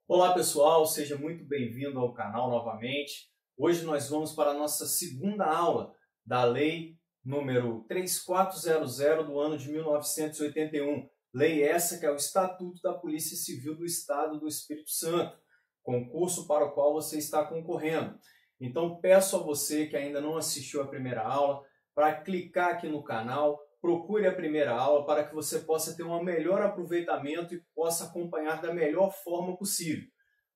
Olá pessoal, seja muito bem-vindo ao canal novamente. Hoje nós vamos para a nossa segunda aula da Lei número 3400 do ano de 1981. Lei essa que é o Estatuto da Polícia Civil do Estado do Espírito Santo, concurso para o qual você está concorrendo. Então peço a você que ainda não assistiu a primeira aula para clicar aqui no canal, procure a primeira aula para que você possa ter um melhor aproveitamento e possa acompanhar da melhor forma possível.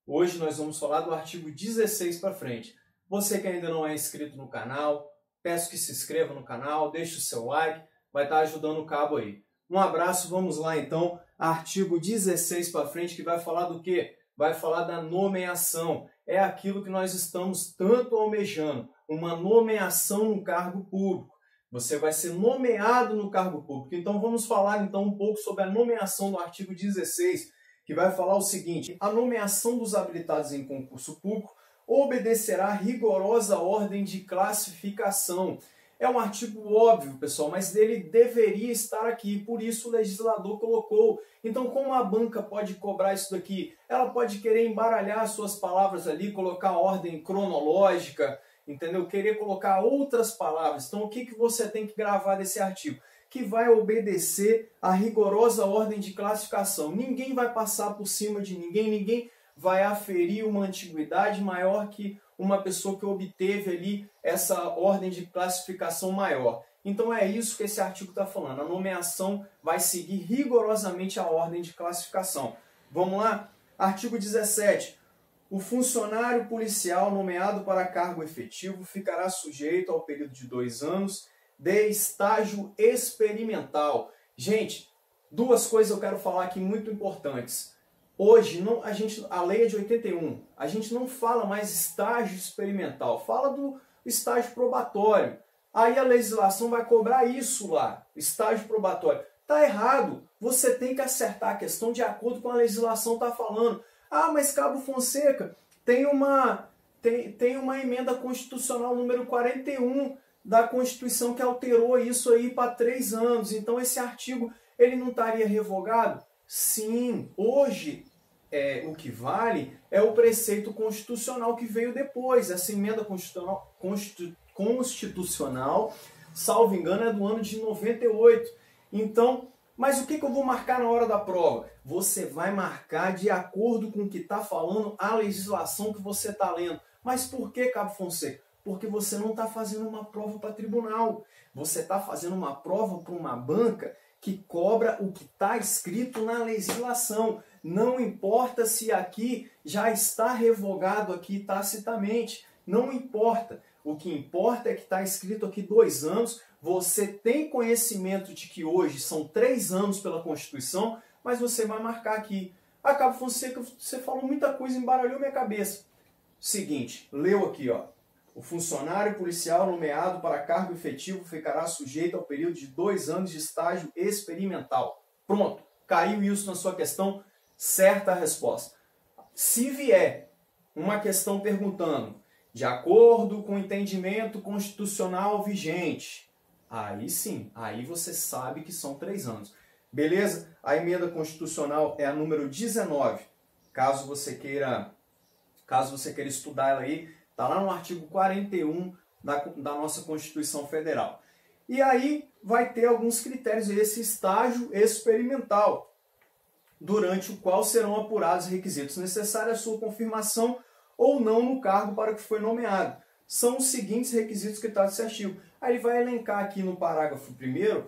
Hoje nós vamos falar do artigo 16 para frente. Você que ainda não é inscrito no canal, peço que se inscreva no canal, deixe o seu like, vai estar ajudando o cabo aí. Um abraço, vamos lá então, artigo 16 para frente, que vai falar do quê? Vai falar da nomeação. É aquilo que nós estamos tanto almejando, uma nomeação no cargo público. Você vai ser nomeado no cargo público. Então vamos falar então um pouco sobre a nomeação do artigo 16, que vai falar o seguinte: a nomeação dos habilitados em concurso público obedecerá a rigorosa ordem de classificação. É um artigo óbvio, pessoal, mas ele deveria estar aqui, por isso o legislador colocou. Então, como a banca pode cobrar isso daqui? Ela pode querer embaralhar suas palavras ali, colocar ordem cronológica, entendeu? Querer colocar outras palavras. Então, o que você tem que gravar desse artigo? Que vai obedecer a rigorosa ordem de classificação. Ninguém vai passar por cima de ninguém, ninguém vai aferir uma antiguidade maior que uma pessoa que obteve ali essa ordem de classificação maior. Então é isso que esse artigo está falando. A nomeação vai seguir rigorosamente a ordem de classificação. Vamos lá? Artigo 17. O funcionário policial nomeado para cargo efetivo ficará sujeito ao período de 2 anos de estágio experimental. Gente, duas coisas eu quero falar aqui muito importantes. Hoje, a lei é de 81, a gente não fala mais estágio experimental, fala do estágio probatório. Aí a legislação vai cobrar isso lá, estágio probatório. Está errado, você tem que acertar a questão de acordo com a legislação está falando. Ah, mas Cabo Fonseca, tem uma emenda constitucional número 41 da Constituição que alterou isso aí para 3 anos. Então esse artigo ele não estaria revogado? Sim, hoje o que vale é o preceito constitucional que veio depois. Essa emenda constitucional, salvo engano, é do ano de 98. Então, mas o que eu vou marcar na hora da prova? Você vai marcar de acordo com o que está falando a legislação que você está lendo. Mas por que, Cabo Fonseca? Porque você não está fazendo uma prova para tribunal. Você está fazendo uma prova para uma banca que cobra o que está escrito na legislação. Não importa se aqui já está revogado aqui tacitamente. Não importa. O que importa é que está escrito aqui 2 anos. Você tem conhecimento de que hoje são 3 anos pela Constituição, mas você vai marcar aqui. Ah, Cabo Fonseca, você falou muita coisa, embaralhou minha cabeça. Seguinte, leu aqui, ó. O funcionário policial nomeado para cargo efetivo ficará sujeito ao período de 2 anos de estágio experimental. Pronto, caiu isso na sua questão, certa a resposta. Se vier uma questão perguntando, de acordo com o entendimento constitucional vigente, aí sim, aí você sabe que são 3 anos. Beleza? A emenda constitucional é a número 19. Caso você queira estudar ela aí, está lá no artigo 41 da nossa Constituição Federal. E aí vai ter alguns critérios, esse estágio experimental, durante o qual serão apurados os requisitos necessários à sua confirmação ou não no cargo para que foi nomeado. São os seguintes requisitos que está nesse artigo. Aí ele vai elencar aqui no parágrafo 1º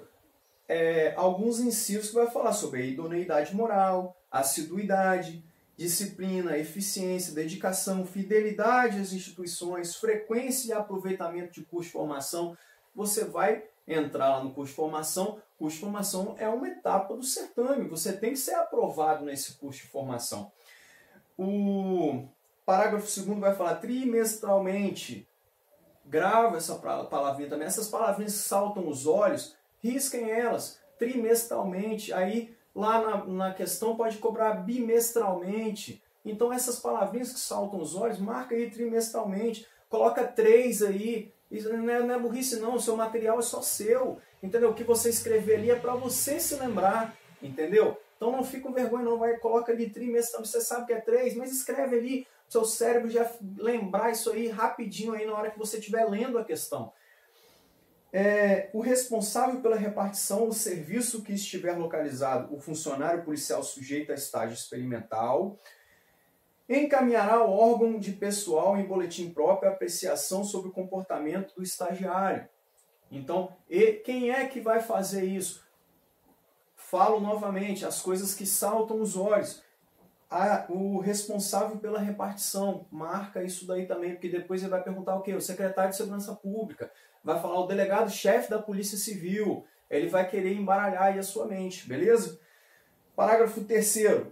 alguns incisos que vai falar sobre a idoneidade moral, assiduidade, disciplina, eficiência, dedicação, fidelidade às instituições, frequência e aproveitamento de curso de formação. Você vai entrar lá no curso de formação. Curso de formação é uma etapa do certame. Você tem que ser aprovado nesse curso de formação. O parágrafo 2º vai falar trimestralmente. Grava essa palavrinha também. Essas palavrinhas que saltam os olhos, risquem elas. Trimestralmente. Aí lá na questão pode cobrar bimestralmente. Então essas palavrinhas que saltam os olhos, marca aí trimestralmente. Coloca 3 aí. Isso não é burrice não, o seu material é só seu. Entendeu? O que você escrever ali é para você se lembrar. Entendeu? Então não fica com vergonha não, coloca ali trimestre, você sabe que é 3, mas escreve ali, seu cérebro já lembrar isso aí rapidinho aí na hora que você estiver lendo a questão. O responsável pela repartição do serviço que estiver localizado, o funcionário policial sujeito a estágio experimental, encaminhará ao órgão de pessoal em boletim próprio a apreciação sobre o comportamento do estagiário. Então, quem é que vai fazer isso? Falo novamente, as coisas que saltam os olhos. O responsável pela repartição, marca isso daí também, porque depois ele vai perguntar o quê? O secretário de Segurança Pública, vai falar o delegado-chefe da Polícia Civil, ele vai querer embaralhar aí a sua mente, beleza? Parágrafo 3º.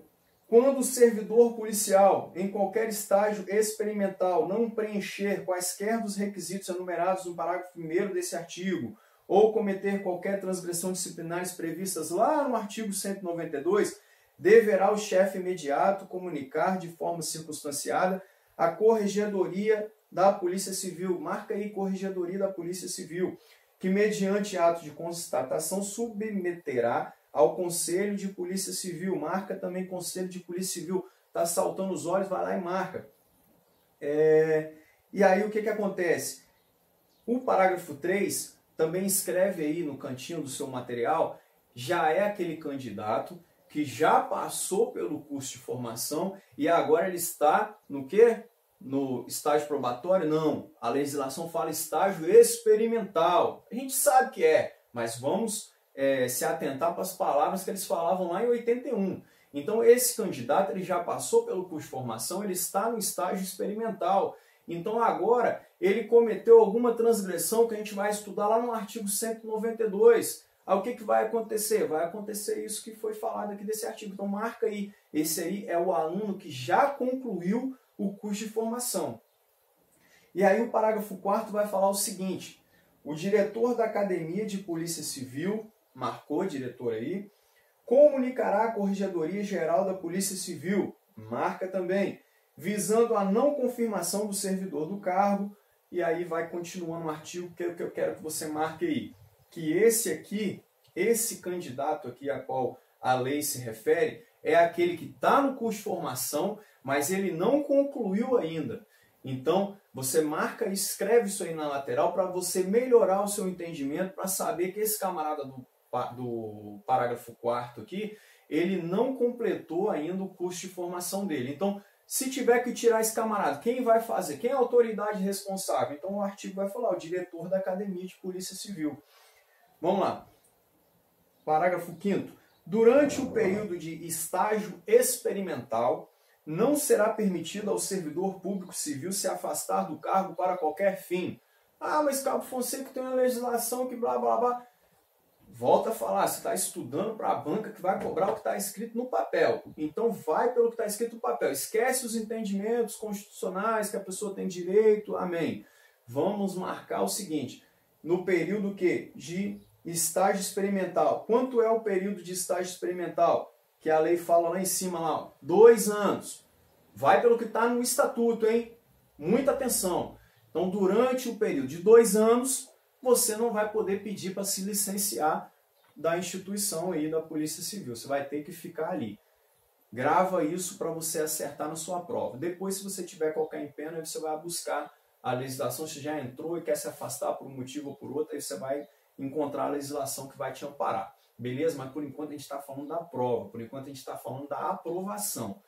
Quando o servidor policial, em qualquer estágio experimental, não preencher quaisquer dos requisitos enumerados no parágrafo 1º desse artigo, ou cometer qualquer transgressão disciplinares previstas lá no artigo 192, deverá o chefe imediato comunicar de forma circunstanciada a Corregedoria da Polícia Civil, marca aí Corregedoria da Polícia Civil, que mediante ato de constatação submeterá ao Conselho de Polícia Civil, marca também Conselho de Polícia Civil, está saltando os olhos, vai lá e marca. E aí o que acontece? O parágrafo 3 também escreve aí no cantinho do seu material, já é aquele candidato que já passou pelo curso de formação e agora ele está no quê? No estágio probatório? Não, a legislação fala estágio experimental. A gente sabe que mas vamos se atentar para as palavras que eles falavam lá em 81. Então esse candidato ele já passou pelo curso de formação, ele está no estágio experimental. Então agora ele cometeu alguma transgressão que a gente vai estudar lá no artigo 192. Aí o que vai acontecer? Vai acontecer isso que foi falado aqui desse artigo. Então marca aí, esse aí é o aluno que já concluiu o curso de formação. E aí o parágrafo 4º vai falar o seguinte: o diretor da Academia de Polícia Civil, marcou diretor aí, comunicará à Corregedoria Geral da Polícia Civil, marca também, visando a não confirmação do servidor do cargo, e aí vai continuando o artigo que eu quero que você marque aí, que esse candidato aqui a qual a lei se refere, é aquele que está no curso de formação, mas ele não concluiu ainda. Então, você marca e escreve isso aí na lateral para você melhorar o seu entendimento, para saber que esse camarada do parágrafo 4º aqui, ele não completou ainda o curso de formação dele. Então, se tiver que tirar esse camarada, quem vai fazer? Quem é a autoridade responsável? Então, o artigo vai falar, o diretor da Academia de Polícia Civil. Vamos lá. Parágrafo 5º. Durante o período de estágio experimental, não será permitido ao servidor público civil se afastar do cargo para qualquer fim. Ah, mas Cabo Fonseca tem uma legislação que blá blá blá. Volta a falar, você está estudando para a banca que vai cobrar o que está escrito no papel. Então vai pelo que está escrito no papel. Esquece os entendimentos constitucionais que a pessoa tem direito. Amém. Vamos marcar o seguinte. No período de estágio experimental. Quanto é o período de estágio experimental? Que a lei fala lá em cima, lá, 2 anos. Vai pelo que está no estatuto, hein? Muita atenção. Então, durante o período de 2 anos, você não vai poder pedir para se licenciar da instituição aí da Polícia Civil. Você vai ter que ficar ali. Grava isso para você acertar na sua prova. Depois, se você tiver qualquer empenho, aí você vai buscar a legislação. Se já entrou e quer se afastar por um motivo ou por outro, aí você vai encontrar a legislação que vai te amparar. Beleza? Mas por enquanto a gente está falando da prova. Por enquanto a gente está falando da aprovação.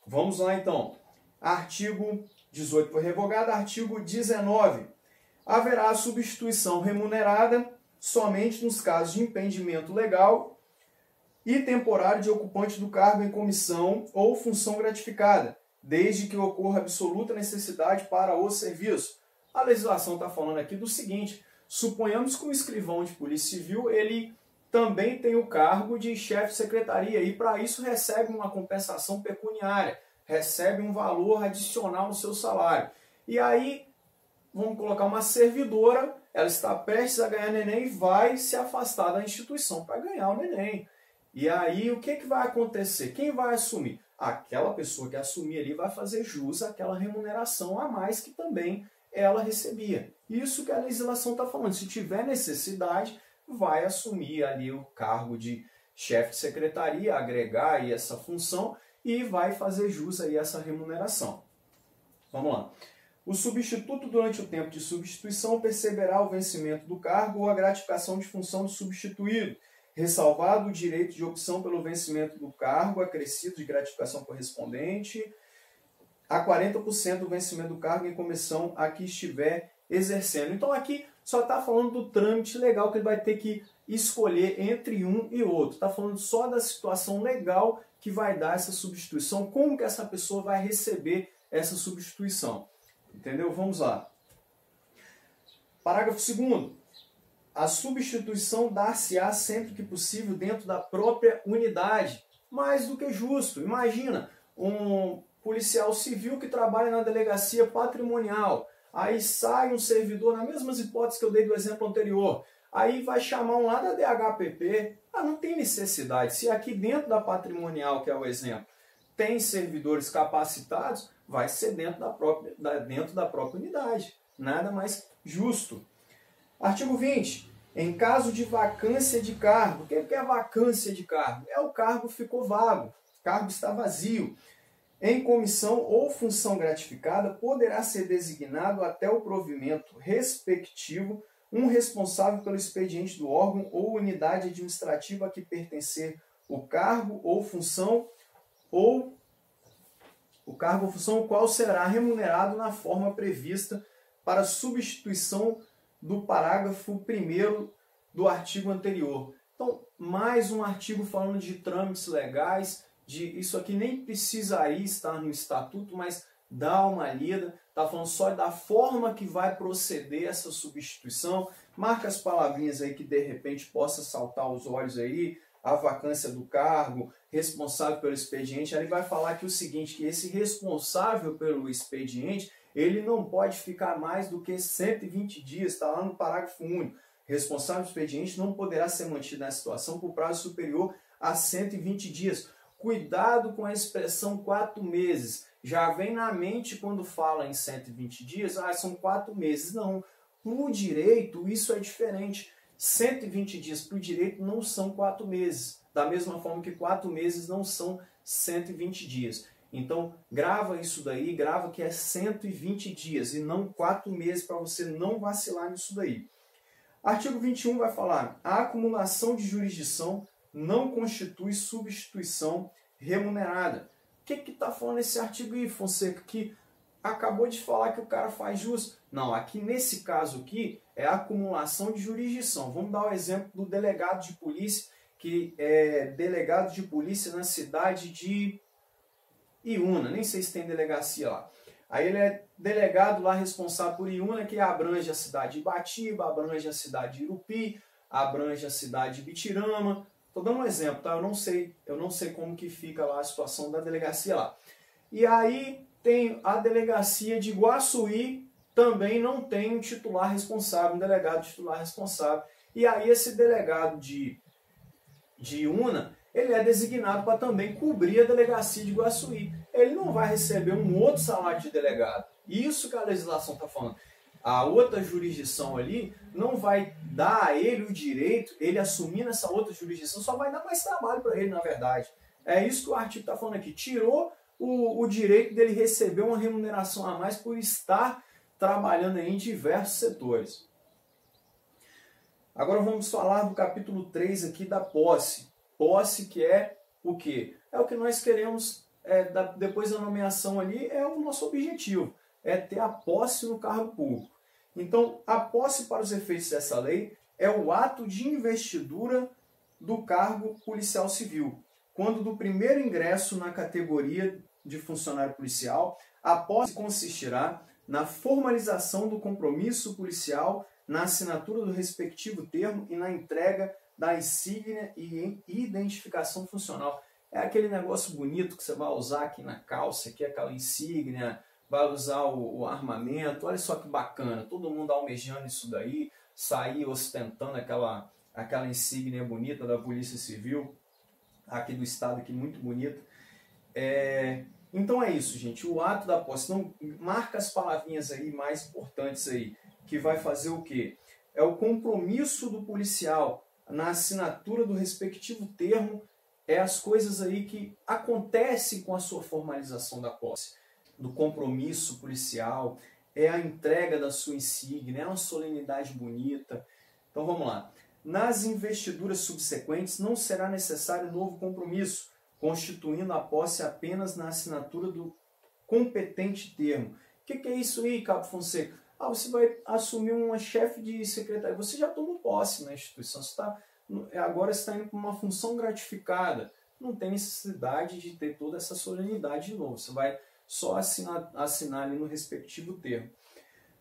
Vamos lá então. Artigo 18 foi revogado. Artigo 19. Haverá substituição remunerada somente nos casos de impedimento legal e temporário de ocupante do cargo em comissão ou função gratificada, desde que ocorra absoluta necessidade para o serviço. A legislação está falando aqui do seguinte: suponhamos que o escrivão de Polícia Civil ele também tem o cargo de chefe de secretaria e para isso recebe uma compensação pecuniária, recebe um valor adicional no seu salário. E aí, vamos colocar uma servidora, ela está prestes a ganhar neném e vai se afastar da instituição para ganhar o neném. E aí, o que vai acontecer? Quem vai assumir? Aquela pessoa que assumir ali vai fazer jus àquela remuneração a mais que também ela recebia. Isso que a legislação está falando. Se tiver necessidade, vai assumir ali o cargo de chefe de secretaria, agregar aí essa função e vai fazer jus aí essa remuneração. Vamos lá. O substituto, durante o tempo de substituição, perceberá o vencimento do cargo ou a gratificação de função do substituído, ressalvado o direito de opção pelo vencimento do cargo, acrescido de gratificação correspondente a 40% do vencimento do cargo em comissão a que estiver exercendo. Então aqui só está falando do trâmite legal que ele vai ter que escolher entre um e outro. Está falando só da situação legal que vai dar essa substituição, como que essa pessoa vai receber essa substituição. Entendeu? Vamos lá. Parágrafo 2º. A substituição dar-se-á sempre que possível dentro da própria unidade. Mais do que justo. Imagina um policial civil que trabalha na delegacia patrimonial. Aí sai um servidor, nas mesmas hipóteses que eu dei do exemplo anterior. Aí vai chamar um lá da DHPP. Não tem necessidade. Se aqui dentro da patrimonial, que é o exemplo, tem servidores capacitados, vai ser dentro da própria unidade. Nada mais justo. Artigo 20. Em caso de vacância de cargo. O que é vacância de cargo? O cargo ficou vago. O cargo está vazio. Em comissão ou função gratificada, poderá ser designado até o provimento respectivo um responsável pelo expediente do órgão ou unidade administrativa a que pertencer o cargo ou função, o qual será remunerado na forma prevista para substituição do parágrafo 1º do artigo anterior. Então, mais um artigo falando de trâmites legais, isso aqui nem precisa aí estar no estatuto, mas dá uma lida, está falando só da forma que vai proceder essa substituição, marca as palavrinhas aí que de repente possa saltar aos olhos aí, a vacância do cargo, responsável pelo expediente. Aí ele vai falar aqui o seguinte, que esse responsável pelo expediente, ele não pode ficar mais do que 120 dias, está lá no parágrafo único. Responsável pelo expediente não poderá ser mantido na situação por prazo superior a 120 dias. Cuidado com a expressão 4 meses. Já vem na mente quando fala em 120 dias, são 4 meses. Não, no direito isso é diferente. 120 dias para o direito não são 4 meses. Da mesma forma que 4 meses não são 120 dias. Então, grava isso daí, grava que é 120 dias e não 4 meses para você não vacilar nisso daí. Artigo 21 vai falar: a acumulação de jurisdição não constitui substituição remunerada. O que está falando esse artigo aí, Fonseca? Que acabou de falar que o cara faz jus. Não, aqui nesse caso aqui é a acumulação de jurisdição. Vamos dar o exemplo do delegado de polícia, que é delegado de polícia na cidade de Iúna. Nem sei se tem delegacia lá. Aí ele é delegado lá responsável por Iúna, que abrange a cidade de Ibatiba, abrange a cidade de Irupi, abrange a cidade de Bitirama. Estou dando um exemplo, tá? Eu não sei como que fica lá a situação da delegacia lá. E aí tem a delegacia de Guaçuí, também não tem um titular responsável, um delegado titular responsável. E aí esse delegado de Iúna, ele é designado para também cobrir a delegacia de Guaçuí. Ele não vai receber um outro salário de delegado. Isso que a legislação está falando. A outra jurisdição ali não vai dar a ele o direito, ele assumindo essa outra jurisdição, só vai dar mais trabalho para ele, na verdade. É isso que o artigo está falando aqui. Tirou o direito dele receber uma remuneração a mais por estar trabalhando aí em diversos setores. Agora vamos falar do capítulo 3 aqui da posse. Posse que é o quê? É o que nós queremos, depois da nomeação ali, é o nosso objetivo. É ter a posse no cargo público. Então, a posse para os efeitos dessa lei é o ato de investidura do cargo policial civil. Quando do primeiro ingresso na categoria de funcionário policial, a posse consistirá na formalização do compromisso policial, na assinatura do respectivo termo e na entrega da insígnia e identificação funcional. É aquele negócio bonito que você vai usar aqui na calça, que é aquela insígnia, vai usar o armamento. Olha só que bacana, todo mundo almejando isso daí, sair ostentando aquela insígnia bonita da Polícia Civil, aqui do estado, aqui muito bonita. Então é isso, gente, o ato da posse. Então, marca as palavrinhas aí mais importantes aí, que vai fazer o quê? É o compromisso do policial na assinatura do respectivo termo, é as coisas aí que acontecem com a sua formalização da posse, do compromisso policial, é a entrega da sua insígnia, é uma solenidade bonita. Então vamos lá. Nas investiduras subsequentes não será necessário novo compromisso, constituindo a posse apenas na assinatura do competente termo. O que é isso aí, Cabo Fonseca? Você vai assumir uma chefe de secretaria, você já tomou posse na instituição, agora você está indo para uma função gratificada, não tem necessidade de ter toda essa solenidade de novo, você vai só assinar ali no respectivo termo.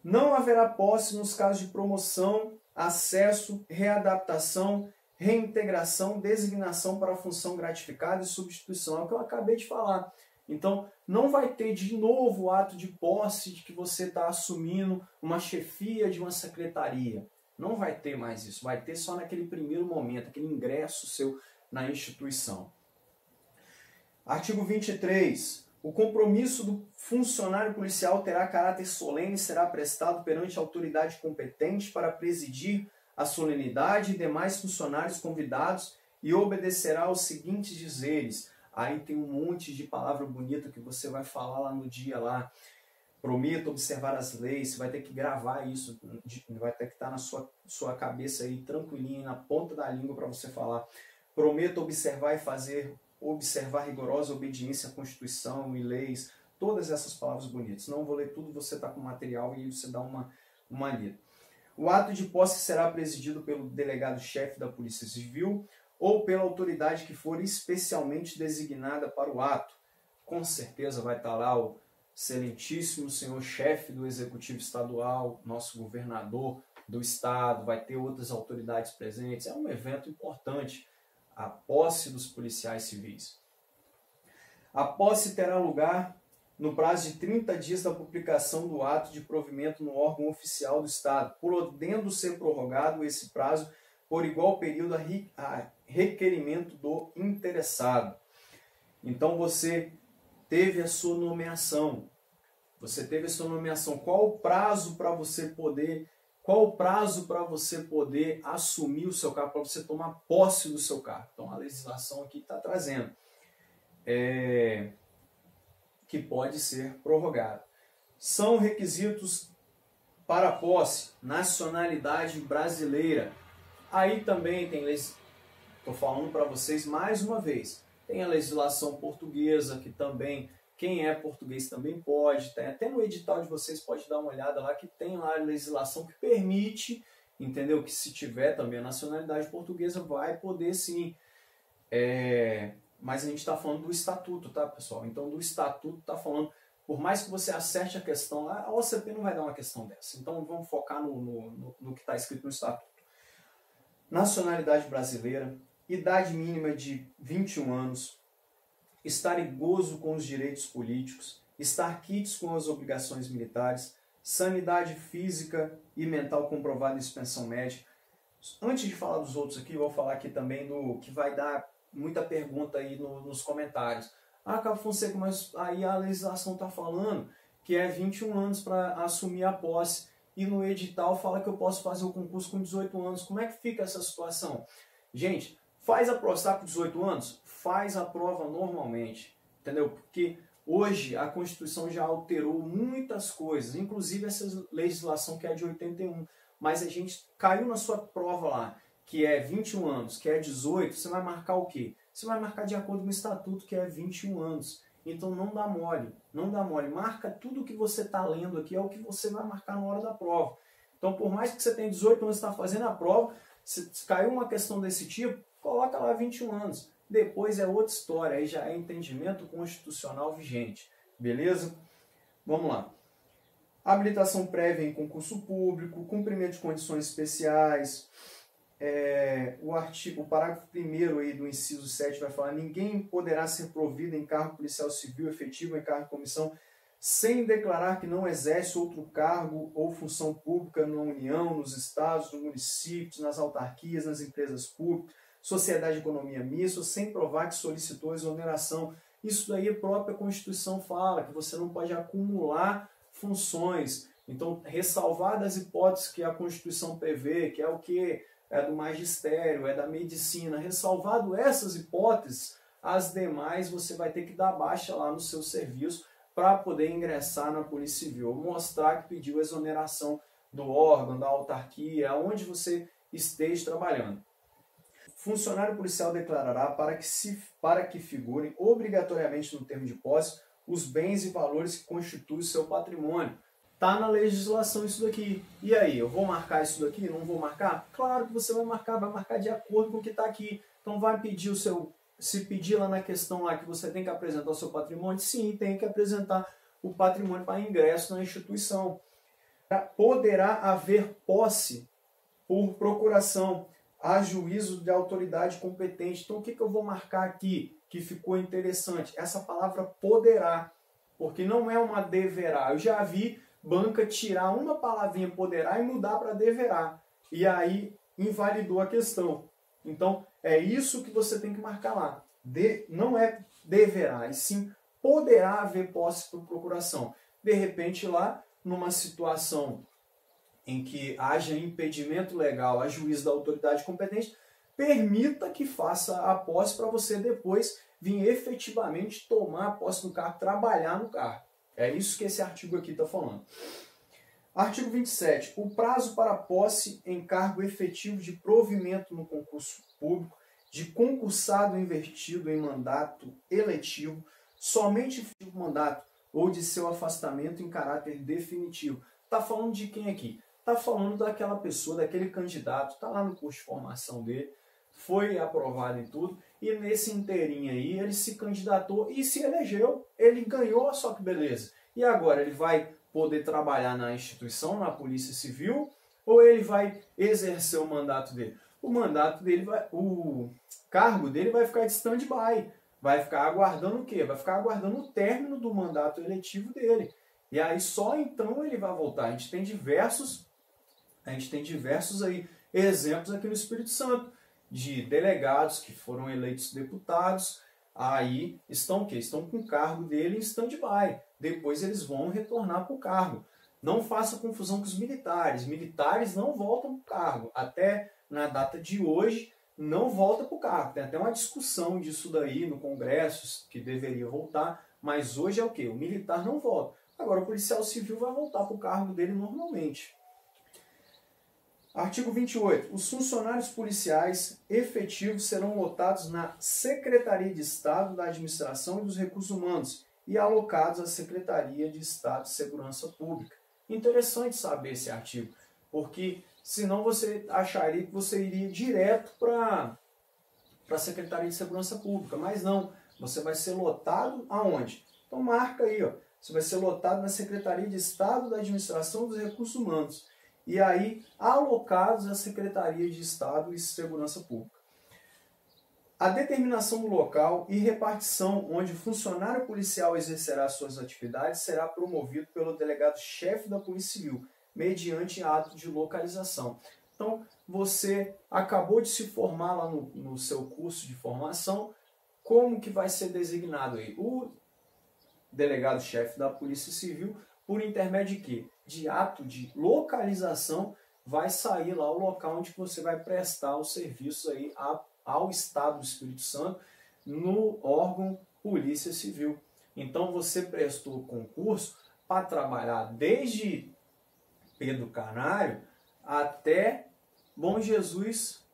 Não haverá posse nos casos de promoção, acesso, readaptação, reintegração, designação para a função gratificada e substituição. É o que eu acabei de falar. Então, não vai ter de novo o ato de posse de que você está assumindo uma chefia de uma secretaria. Não vai ter mais isso. Vai ter só naquele primeiro momento, aquele ingresso seu na instituição. Artigo 23. O compromisso do funcionário policial terá caráter solene e será prestado perante a autoridade competente para presidir a solenidade e demais funcionários convidados e obedecerá aos seguintes dizeres. Aí tem um monte de palavra bonita que você vai falar lá no dia lá. Prometo observar as leis, você vai ter que gravar isso, vai ter que estar na sua cabeça aí tranquilinho, na ponta da língua para você falar. Prometo observar rigorosa obediência à Constituição e leis, todas essas palavras bonitas. Não vou ler tudo, você está com o material e você dá uma lida. O ato de posse será presidido pelo delegado-chefe da Polícia Civil ou pela autoridade que for especialmente designada para o ato. Com certeza vai estar lá o excelentíssimo senhor chefe do Executivo Estadual, nosso governador do Estado, vai ter outras autoridades presentes. É um evento importante, a posse dos policiais civis. A posse terá lugar no prazo de 30 dias da publicação do ato de provimento no órgão oficial do Estado, podendo ser prorrogado esse prazo por igual período a requerimento do interessado. Então você teve a sua nomeação. Qual o prazo para você poder assumir o seu cargo, para você tomar posse do seu cargo? Então a legislação aqui está trazendo que pode ser prorrogado. São requisitos para a posse: nacionalidade brasileira. Aí também tem leis, estou falando para vocês mais uma vez, tem a legislação portuguesa, que também, quem é português também pode, tem, até no edital de vocês pode dar uma olhada lá, que tem lá a legislação que permite, entendeu? Que se tiver também a nacionalidade portuguesa, vai poder sim. Mas a gente está falando do estatuto, tá, pessoal? Então, do estatuto está falando, por mais que você acerte a questão lá, a OCP não vai dar uma questão dessa. Então, vamos focar no que está escrito no estatuto. Nacionalidade brasileira, idade mínima de 21 anos, estar em gozo com os direitos políticos, estar quites com as obrigações militares, sanidade física e mental comprovada e suspensão médica. Antes de falar dos outros aqui, eu vou falar aqui também do que vai dar muita pergunta aí nos comentários. Cabo Fonseca, mas aí a legislação está falando que é 21 anos para assumir a posse. E no edital fala que eu posso fazer o concurso com 18 anos. Como é que fica essa situação? Gente, faz a prova, está com 18 anos? Faz a prova normalmente, entendeu? Porque hoje a Constituição já alterou muitas coisas, inclusive essa legislação que é de 81. Mas a gente caiu na sua prova lá, que é 21 anos, que é 18, você vai marcar o quê? Você vai marcar de acordo com o estatuto, que é 21 anos. Então não dá mole, marca tudo o que você está lendo aqui, é o que você vai marcar na hora da prova. Então por mais que você tenha 18 anos e está fazendo a prova, se caiu uma questão desse tipo, coloca lá 21 anos. Depois é outra história, aí já é entendimento constitucional vigente. Beleza? Vamos lá. Habilitação prévia em concurso público, cumprimento de condições especiais. O parágrafo 1º aí do inciso 7 vai falar: ninguém poderá ser provido em cargo policial civil efetivo, em cargo de comissão, sem declarar que não exerce outro cargo ou função pública na União, nos estados, nos municípios, nas autarquias, nas empresas públicas, sociedade de economia mista, sem provar que solicitou exoneração. Isso daí a própria Constituição fala, que você não pode acumular funções. Então, ressalvadas as hipóteses que a Constituição prevê, que é o que? é do magistério, é da medicina. Ressalvado essas hipóteses, as demais você vai ter que dar baixa lá no seu serviço para poder ingressar na Polícia Civil, mostrar que pediu exoneração do órgão, da autarquia, aonde você esteja trabalhando. Funcionário policial declarará para que figurem obrigatoriamente no termo de posse os bens e valores que constituem o seu patrimônio. Está na legislação isso daqui. E aí, eu vou marcar isso daqui? Não vou marcar? Claro que você vai marcar de acordo com o que está aqui. Então vai pedir o seu... Se pedir lá na questão lá que você tem que apresentar o seu patrimônio, sim, tem que apresentar o patrimônio para ingresso na instituição. Poderá haver posse por procuração a juízo de autoridade competente. Então o que eu vou marcar aqui que ficou interessante? Essa palavra poderá, porque não é uma deverá. Eu já vi banca tirar uma palavrinha poderá e mudar para deverá. E aí invalidou a questão. Então é isso que você tem que marcar lá. Não é deverá, e sim poderá haver posse por procuração. De repente lá, numa situação em que haja impedimento legal a juízo da autoridade competente, permita que faça a posse para você depois vir efetivamente tomar a posse do cargo, trabalhar no cargo. É isso que esse artigo aqui está falando. Artigo 27. O prazo para posse em cargo efetivo de provimento no concurso público, de concursado invertido em mandato eletivo, somente em mandato ou de seu afastamento em caráter definitivo. Está falando de quem aqui? Está falando daquela pessoa, daquele candidato, está lá no curso de formação dele, foi aprovado e tudo, e nesse inteirinho aí ele se candidatou e se elegeu, ele ganhou, só que beleza. E agora ele vai poder trabalhar na instituição, na Polícia Civil, ou ele vai exercer o mandato dele? O mandato dele, o cargo dele vai ficar de stand-by, vai ficar aguardando o quê? Vai ficar aguardando o término do mandato eletivo dele. E aí só então ele vai voltar. A gente tem diversos aí exemplos aqui no Espírito Santo de delegados que foram eleitos deputados, aí estão o quê? Estão com o cargo dele em stand-by. Depois eles vão retornar para o cargo. Não faça confusão com os militares. Militares não voltam para o cargo. Até na data de hoje, não volta para o cargo. Tem até uma discussão disso daí no Congresso, que deveria voltar, mas hoje é o quê? O militar não volta. Agora o policial civil vai voltar para o cargo dele normalmente. Artigo 28. Os funcionários policiais efetivos serão lotados na Secretaria de Estado da Administração e dos Recursos Humanos e alocados à Secretaria de Estado de Segurança Pública. Interessante saber esse artigo, porque senão você acharia que você iria direto para a Secretaria de Segurança Pública, mas não, você vai ser lotado aonde? Então marca aí, ó, você vai ser lotado na Secretaria de Estado da Administração e dos Recursos Humanos e aí alocados à Secretaria de Estado e Segurança Pública. A determinação do local e repartição onde o funcionário policial exercerá suas atividades será promovido pelo delegado-chefe da Polícia Civil, mediante ato de localização. Então, você acabou de se formar lá no seu curso de formação, como que vai ser designado aí? O delegado-chefe da Polícia Civil, por intermédio de quê? De ato de localização, vai sair lá o local onde você vai prestar os serviços aí ao Estado do Espírito Santo no órgão Polícia Civil. Então você prestou concurso para trabalhar desde Pedro Canário até Bom Jesus,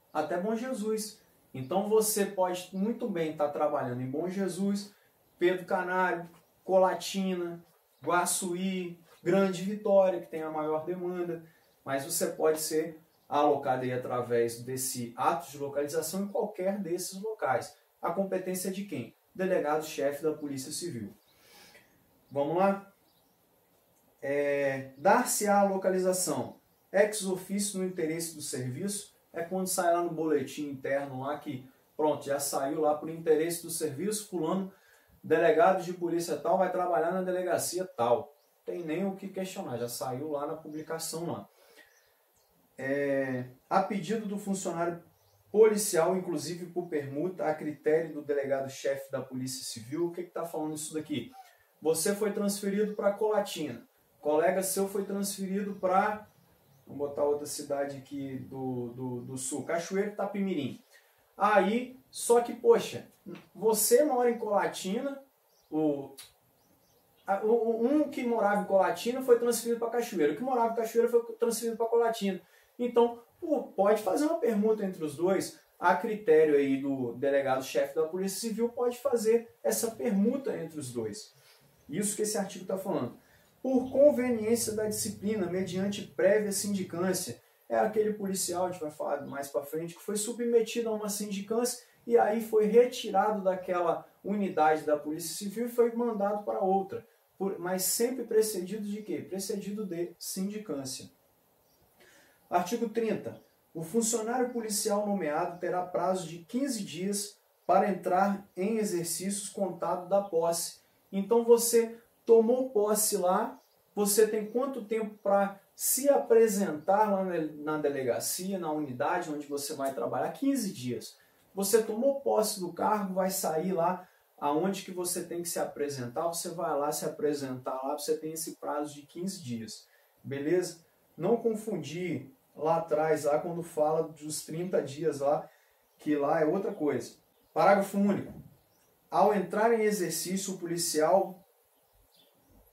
Então você pode muito bem estar trabalhando em Bom Jesus, Pedro Canário, Colatina, Guaçuí, Grande Vitória, que tem a maior demanda, mas você pode ser alocado aí através desse ato de localização em qualquer desses locais. A competência é de quem? Delegado-chefe da Polícia Civil. Vamos lá? Dar-se-á a localização ex officio no interesse do serviço, é quando sai lá no boletim interno lá que, pronto, já saiu lá por interesse do serviço, fulano, delegado de polícia tal, vai trabalhar na delegacia tal. Não tem nem o que questionar, já saiu lá na publicação lá. A pedido do funcionário policial, inclusive por permuta, a critério do delegado-chefe da Polícia Civil. O que está falando isso daqui? Você foi transferido para Colatina, colega seu foi transferido para Vamos botar outra cidade aqui do sul, Cachoeiro e Itapemirim. Aí, só que, poxa, você mora em Colatina, um que morava em Colatina foi transferido para Cachoeiro, o que morava em Cachoeiro foi transferido para Colatina. Então, pode fazer uma permuta entre os dois, a critério aí do delegado-chefe da Polícia Civil pode fazer essa permuta entre os dois. Isso que esse artigo está falando. Por conveniência da disciplina, mediante prévia sindicância, é aquele policial, a gente vai falar mais para frente, que foi submetido a uma sindicância e aí foi retirado daquela unidade da Polícia Civil e foi mandado para outra. Mas sempre precedido de quê? Precedido de sindicância. Artigo 30. O funcionário policial nomeado terá prazo de 15 dias para entrar em exercícios contado da posse. Então você tomou posse lá, você tem quanto tempo para se apresentar lá na delegacia, na unidade onde você vai trabalhar? 15 dias. Você tomou posse do cargo, vai sair lá aonde que você tem que se apresentar, você vai lá se apresentar lá, você tem esse prazo de 15 dias. Beleza? Não confundir lá atrás, lá quando fala dos 30 dias lá, que lá é outra coisa. Parágrafo único. Ao entrar em exercício, o policial...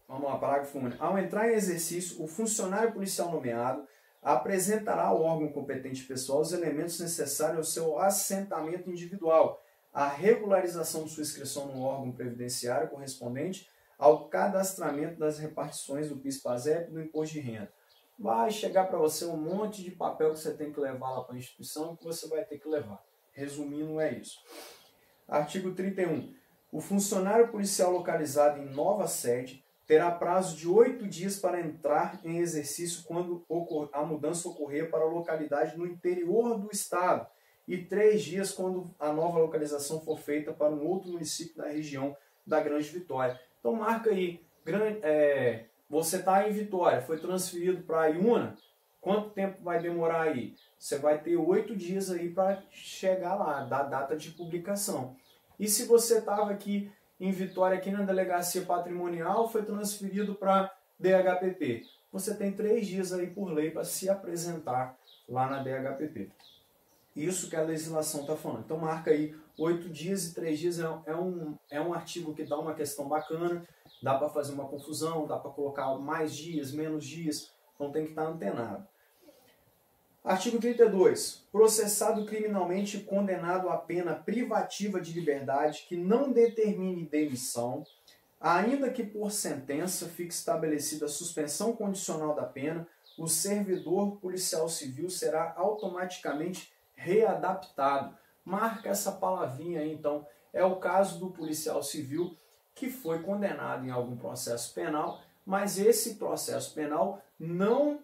Vamos lá, parágrafo único. Ao entrar em exercício, o funcionário policial nomeado apresentará ao órgão competente pessoal os elementos necessários ao seu assentamento individual, a regularização de sua inscrição no órgão previdenciário correspondente ao cadastramento das repartições do PIS/PASEP e do imposto de renda. Vai chegar para você um monte de papel que você tem que levar lá para a instituição que você vai ter que levar. Resumindo, é isso. Artigo 31. O funcionário policial localizado em nova sede terá prazo de 8 dias para entrar em exercício quando a mudança ocorrer para a localidade no interior do estado e 3 dias quando a nova localização for feita para um outro município da região da Grande Vitória. Então marca aí, você está em Vitória, foi transferido para Iuna, quanto tempo vai demorar aí? Você vai ter 8 dias aí para chegar lá, da data de publicação. E se você estava aqui em Vitória, aqui na Delegacia Patrimonial, foi transferido para DHPP. Você tem 3 dias aí por lei para se apresentar lá na DHPP. Isso que a legislação está falando. Então marca aí 8 dias e 3 dias é um artigo que dá uma questão bacana, dá para fazer uma confusão, dá para colocar mais dias, menos dias, então tem que estar antenado. Artigo 32. Processado criminalmente condenado a pena privativa de liberdade que não determine demissão, ainda que por sentença fique estabelecida a suspensão condicional da pena, o servidor policial civil será automaticamente readaptado. Marca essa palavrinha aí, então. É o caso do policial civil que foi condenado em algum processo penal, mas esse processo penal não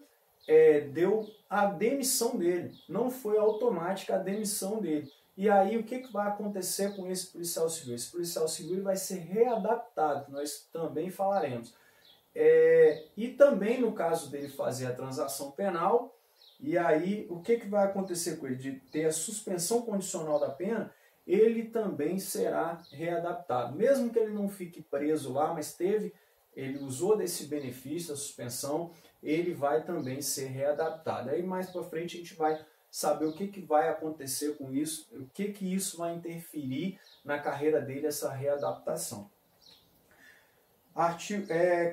deu a demissão dele, não foi automática a demissão dele. E aí o que vai acontecer com esse policial civil? Esse policial civil vai ser readaptado, que nós também falaremos. E também no caso dele fazer a transação penal, e aí o que vai acontecer com ele? De ter a suspensão condicional da pena, ele também será readaptado. Mesmo que ele não fique preso lá, mas ele usou desse benefício, da suspensão, ele vai também ser readaptado. Aí mais para frente a gente vai saber o que vai acontecer com isso, o que isso vai interferir na carreira dele, essa readaptação.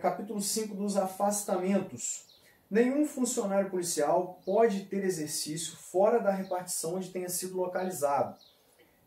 Capítulo 5 dos afastamentos. Nenhum funcionário policial pode ter exercício fora da repartição onde tenha sido localizado,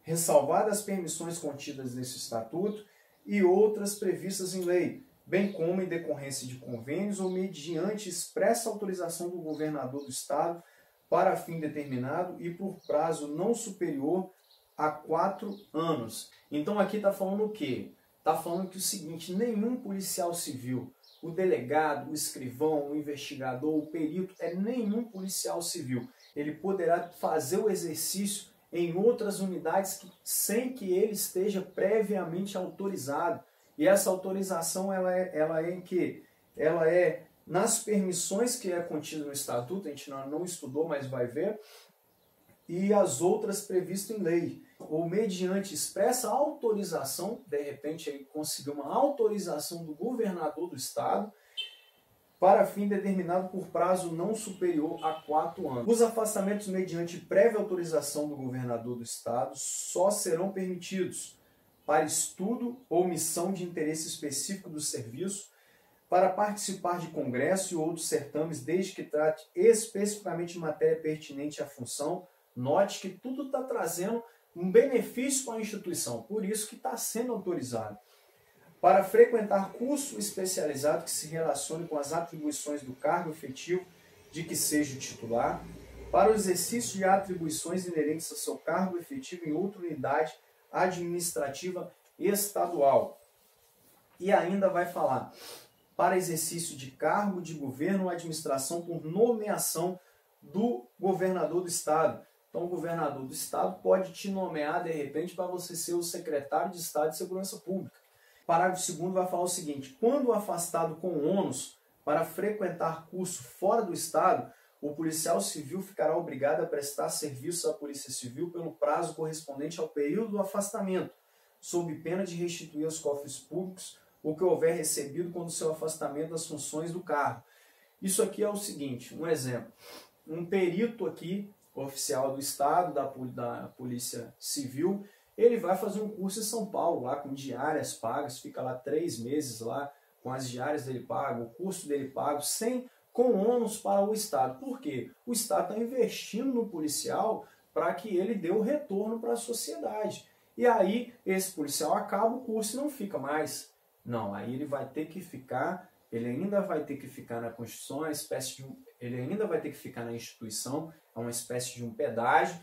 ressalvadas as permissões contidas nesse estatuto e outras previstas em lei, bem como em decorrência de convênios ou mediante expressa autorização do governador do estado para fim determinado e por prazo não superior a 4 anos. Então aqui está falando o quê? Está falando que o seguinte, nenhum policial civil, o delegado, o escrivão, o investigador, o perito, nenhum policial civil. Ele poderá fazer o exercício em outras unidades sem que ele esteja previamente autorizado. E essa autorização ela é em quê? Ela é nas permissões que é contida no estatuto, a gente não estudou, mas vai ver, e as outras previstas em lei, ou mediante expressa autorização, de repente ele conseguiu uma autorização do governador do estado, para fim determinado por prazo não superior a 4 anos. Os afastamentos mediante prévia autorização do governador do estado só serão permitidos para estudo ou missão de interesse específico do serviço, para participar de congresso e outros certames, desde que trate especificamente de matéria pertinente à função. Note que tudo está trazendo um benefício para a instituição, por isso que está sendo autorizado. Para frequentar curso especializado que se relacione com as atribuições do cargo efetivo de que seja o titular, para o exercício de atribuições inerentes ao seu cargo efetivo em outra unidade administrativa estadual. E ainda vai falar para exercício de cargo de governo ou administração por nomeação do governador do estado. Então, o governador do estado pode te nomear, de repente, para você ser o secretário de Estado de Segurança Pública. Parágrafo 2º vai falar o seguinte: quando afastado com ônus para frequentar curso fora do estado, o policial civil ficará obrigado a prestar serviço à Polícia Civil pelo prazo correspondente ao período do afastamento, sob pena de restituir aos cofres públicos o que houver recebido quando seu afastamento das funções do cargo. Isso aqui é o seguinte, um exemplo. Um perito aqui, oficial do Estado, da Polícia Civil, ele vai fazer um curso em São Paulo, lá com diárias pagas, fica lá 3 meses lá, com as diárias dele pago, o curso dele pago, com ônus para o Estado. Por quê? O Estado está investindo no policial para que ele dê o retorno para a sociedade. E aí, esse policial acaba o curso e não fica mais. Não, aí ele vai ter que ficar, ele ainda vai ter que ficar na Constituição, ele ainda vai ter que ficar na instituição, é uma espécie de um pedágio,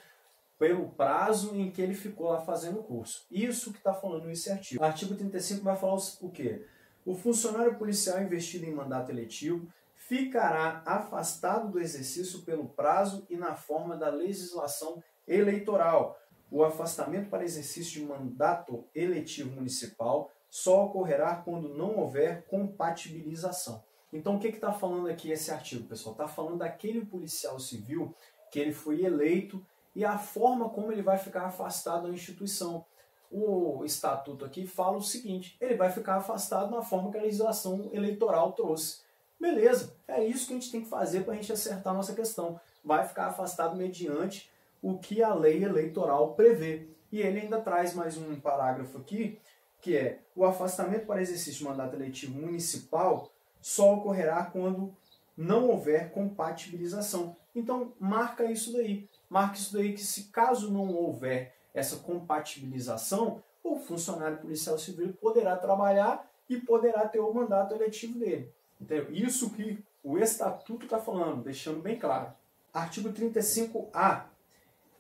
pelo prazo em que ele ficou lá fazendo o curso. Isso que está falando nesse artigo. O artigo 35 vai falar o quê? O funcionário policial investido em mandato eletivo ficará afastado do exercício pelo prazo e na forma da legislação eleitoral. O afastamento para exercício de mandato eletivo municipal só ocorrerá quando não houver compatibilização. Então, o que está falando aqui esse artigo, pessoal? Está falando daquele policial civil que ele foi eleito e a forma como ele vai ficar afastado da instituição. O estatuto aqui fala o seguinte: ele vai ficar afastado na forma que a legislação eleitoral trouxe. Beleza, é isso que a gente tem que fazer para a gente acertar a nossa questão. Vai ficar afastado mediante o que a lei eleitoral prevê. E ele ainda traz mais um parágrafo aqui, que é: o afastamento para exercício de mandato eletivo municipal só ocorrerá quando não houver compatibilização. Então, marca isso daí. Marca isso daí que, se caso não houver essa compatibilização, o funcionário policial civil poderá trabalhar e poderá ter o mandato eletivo dele. Entendeu? Isso que o Estatuto está falando, deixando bem claro. Artigo 35A.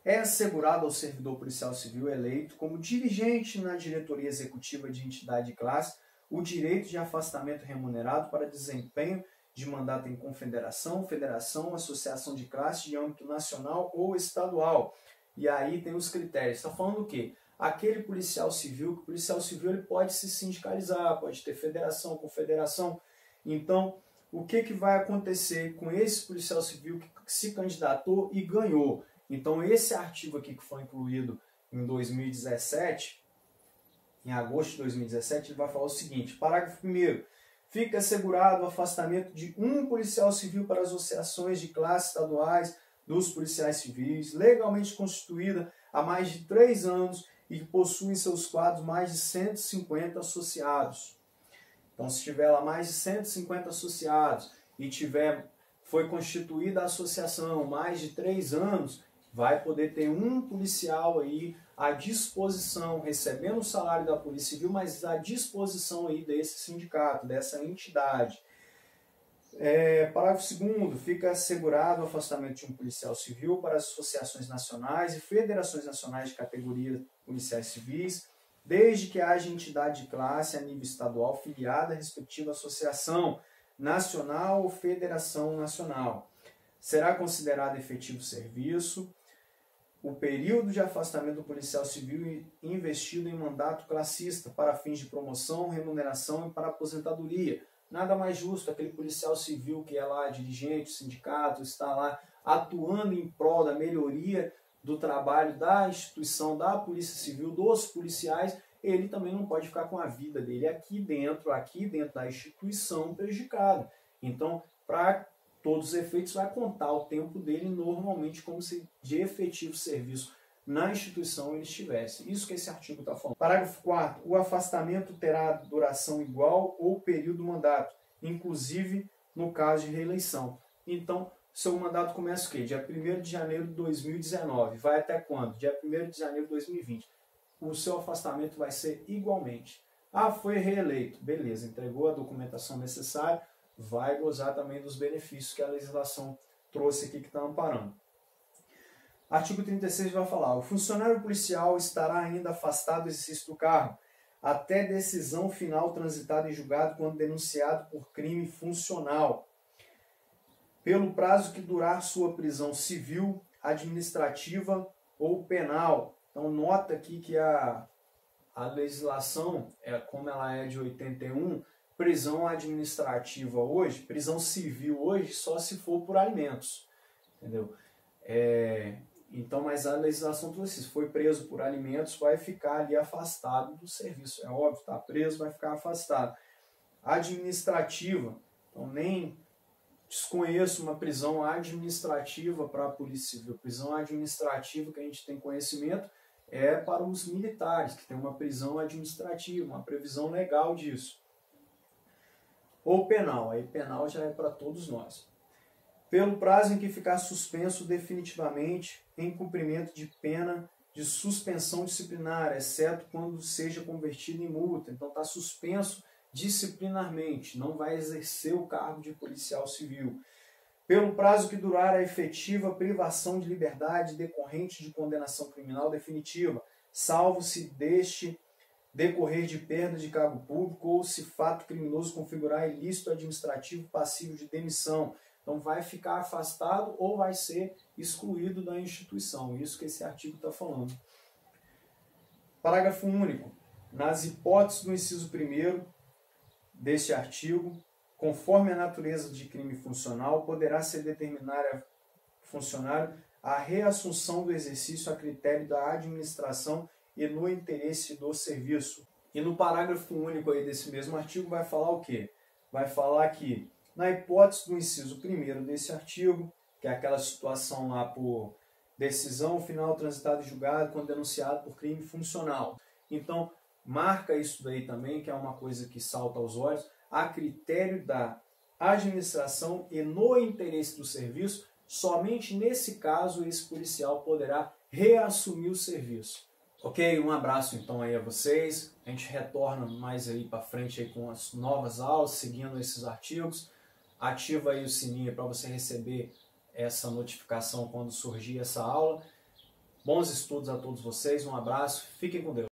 É assegurado ao servidor policial civil eleito como dirigente na diretoria executiva de entidade de classe o direito de afastamento remunerado para desempenho de mandato em confederação, federação, associação de classe de âmbito nacional ou estadual. E aí tem os critérios. Está falando o quê? Aquele policial civil, que o policial civil ele pode se sindicalizar, pode ter federação, confederação. Então, o que vai acontecer com esse policial civil que se candidatou e ganhou? Então, esse artigo aqui que foi incluído em 2017, em agosto de 2017, ele vai falar o seguinte: parágrafo 1º. Fica assegurado o afastamento de um policial civil para as associações de classe estaduais dos policiais civis, legalmente constituída há mais de 3 anos e que possui em seus quadros mais de 150 associados. Então, se tiver lá mais de 150 associados e foi constituída a associação mais de 3 anos, vai poder ter um policial aí à disposição, recebendo o salário da Polícia Civil, mas à disposição aí desse sindicato, dessa entidade. Parágrafo 2º. Fica assegurado o afastamento de um policial civil para as associações nacionais e federações nacionais de categoria policiais civis, desde que haja entidade de classe a nível estadual filiada à respectiva associação nacional ou federação nacional. Será considerado efetivo serviço o período de afastamento do policial civil investido em mandato classista para fins de promoção, remuneração e para aposentadoria. Nada mais justo, aquele policial civil que é lá dirigente, sindicato, está lá atuando em prol da melhoria do trabalho da instituição, da Polícia Civil, dos policiais, ele também não pode ficar com a vida dele aqui dentro da instituição prejudicada. Então, para todos os efeitos, vai contar o tempo dele normalmente como se de efetivo serviço na instituição ele estivesse. Isso que esse artigo está falando. Parágrafo 4º. O afastamento terá duração igual ou período do mandato, inclusive no caso de reeleição. Então, seu mandato começa o quê? Dia 1º de janeiro de 2019. Vai até quando? Dia 1º de janeiro de 2020. O seu afastamento vai ser igualmente. Ah, foi reeleito. Beleza, entregou a documentação necessária, vai gozar também dos benefícios que a legislação trouxe aqui que está amparando. Artigo 36 vai falar: o funcionário policial estará ainda afastado do exercício do cargo até decisão final transitada em julgado quando denunciado por crime funcional, pelo prazo que durar sua prisão civil, administrativa ou penal. Então nota aqui que a legislação, como ela é de 81, prisão administrativa hoje, prisão civil hoje só se for por alimentos, entendeu? Então, mas a legislação trouxe isso, foi preso por alimentos, vai ficar ali afastado do serviço. É óbvio, está preso, vai ficar afastado. Administrativa, então nem desconheço uma prisão administrativa para a Polícia Civil. Prisão administrativa que a gente tem conhecimento é para os militares, que tem uma prisão administrativa, uma previsão legal disso. Ou penal, aí penal já é para todos nós. Pelo prazo em que ficar suspenso definitivamente em cumprimento de pena de suspensão disciplinar, exceto quando seja convertido em multa. Então está suspenso disciplinarmente, não vai exercer o cargo de policial civil. Pelo prazo que durar a efetiva privação de liberdade decorrente de condenação criminal definitiva, salvo se deste decorrer de perda de cargo público ou se fato criminoso configurar ilícito administrativo passível de demissão. Então vai ficar afastado ou vai ser excluído da instituição. Isso que esse artigo está falando. Parágrafo único. Nas hipóteses do inciso 1º deste artigo, conforme a natureza de crime funcional, poderá ser determinada funcionário a reassunção do exercício a critério da administração e no interesse do serviço. E no parágrafo único aí desse mesmo artigo vai falar o quê? Vai falar que, na hipótese do inciso 1º desse artigo, que é aquela situação lá por decisão final transitada e julgado quando denunciado por crime funcional. Então, marca isso daí também, que é uma coisa que salta aos olhos, a critério da administração e no interesse do serviço, somente nesse caso esse policial poderá reassumir o serviço. Ok? Um abraço então aí a vocês. A gente retorna mais aí para frente aí com as novas aulas, seguindo esses artigos. Ativa aí o sininho para você receber essa notificação quando surgir essa aula. Bons estudos a todos vocês, um abraço, fiquem com Deus.